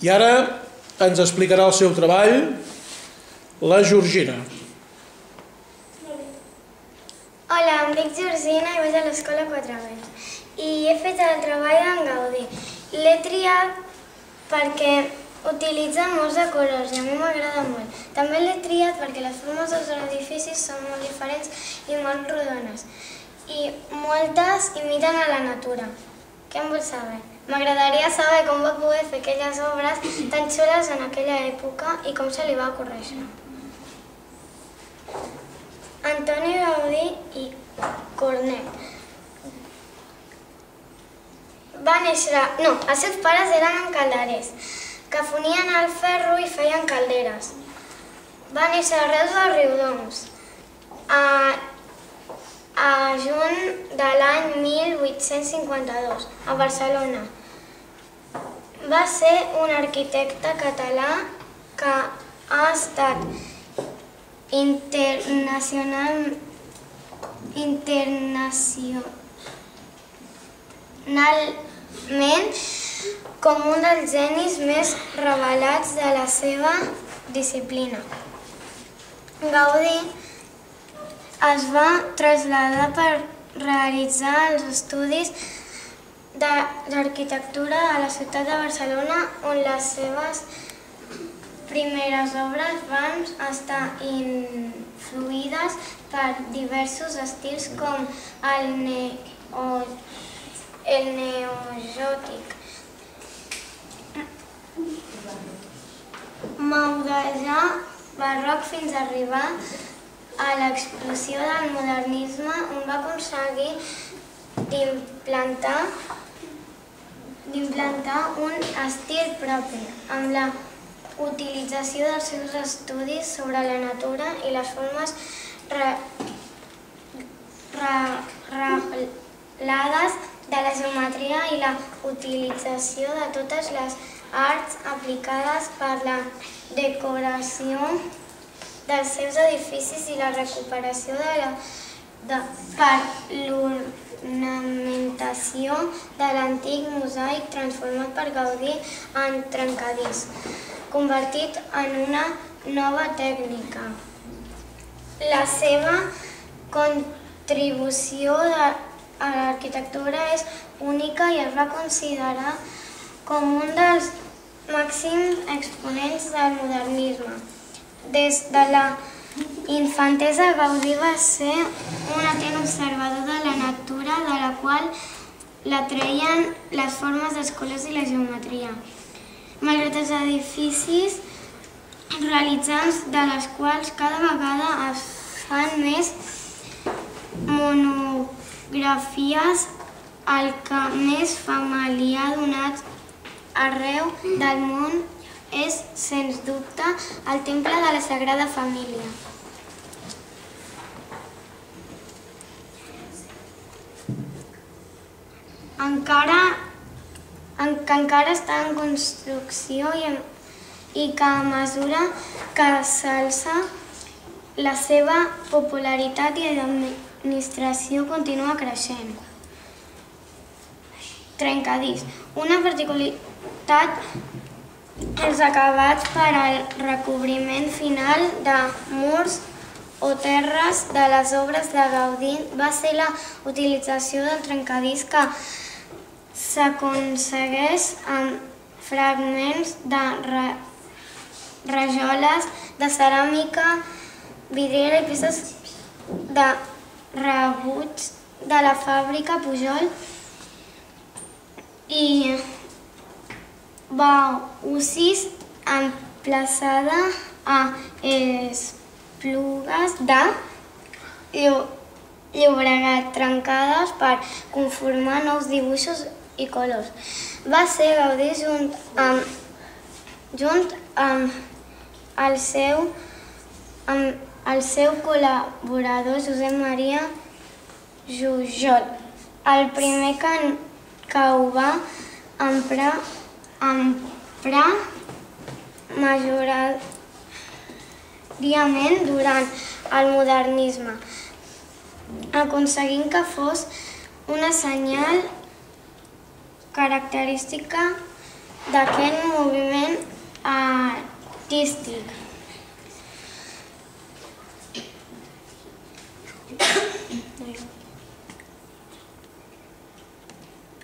I ara ens explicarà el seu treball la Georgina. Hola, em dic Georgina i vaig a l'escola 4 anys. I he fet el treball d'en Gaudí. L'he triat perquè utilitza molts de colors i a mi m'agrada molt. També l'he triat perquè les formes dels edificis són molt diferents i molt rodones. I moltes imiten a la natura. Què en vols saber? M'agradaria saber com va poder fer aquelles obres tan xules en aquella època i com se li va ocórrer això. Antoni Gaudí i Cornet. Els seus pares eren calderers, que fonien el ferro i feien calderes. Va néixer a Reus de Riudoms, a juny de l'any 1852, a Barcelona. Va ser un arquitecte català que ha estat internacionalment com un dels genis més revelats de la seva disciplina. Gaudí es va traslladar per realitzar els estudis d'arquitectura a la ciutat de Barcelona, on les seves primeres obres van estar influïdes per diversos estils com el neogòtic, modejar barroc fins a arribar a l'explosió del modernisme, on va aconseguir d'implantar un estil propi, amb la utilització dels seus estudis sobre la natura i les formes reglades de la geometria i la utilització de totes les arts aplicades per la decoració dels seus edificis i la recuperació per l'ornamentació de l'antic mosaic transformat per Gaudí en trencadís, convertit en una nova tècnica. La seva contribució a l'arquitectura és única i es va considerar com un dels màxims exponents del modernisme. Des de la infantesa, Gaudí va ser un atent observador de la natura, de la qual l'atreien les formes, els colors i la geometria. Malgrat els edificis realitzats, de les quals cada vegada es fan més monografies, el que més fama li ha donat arreu del món és, sens dubte, el Temple de la Sagrada Família. Que encara està en construcció i que a mesura que s'alça la seva popularitat i l'administració continua creixent. Trencadís. Una particularitat els acabats per al recobriment final de murs o terres de les obres de Gaudí va ser la utilització del trencadís, que s'aconsegueix amb fragments de rajoles de ceràmica, vidriera i peces de rebuig de la fàbrica Pujol i Baucis, emplaçada a Esplugues de Llobregat, trencades per conformar nous dibuixos i colors. Va ser Gaudí, junt amb el seu col·laborador Josep Maria Jujol, el primer que ho va emprar majoritàriament durant el modernisme, aconseguint que fos una senyal característica d'aquest moviment artístic.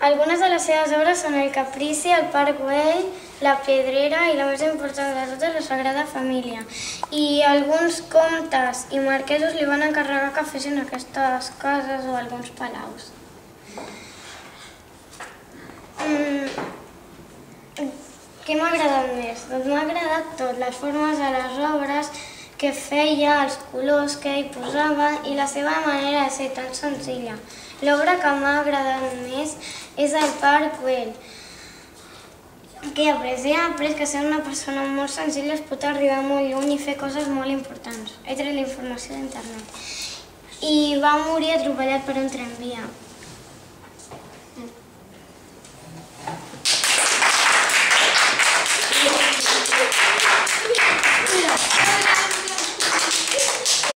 Algunes de les seves obres són el Caprici, el Parc Güell, la Pedrera i la més important de totes, la Sagrada Família. I alguns comtes i marquesos li van encarregar que fessin aquestes cases o alguns palaus. Què m'ha agradat més? Doncs m'ha agradat tot, les formes de les obres que feia, els colors que hi posava i la seva manera de ser tan senzilla. L'obra que m'ha agradat més és el Parc Güell, que he après que ser una persona molt senzilla es pot arribar molt lluny i fer coses molt importants. He tret la informació d'internet. I va morir atropellat per un tramvia.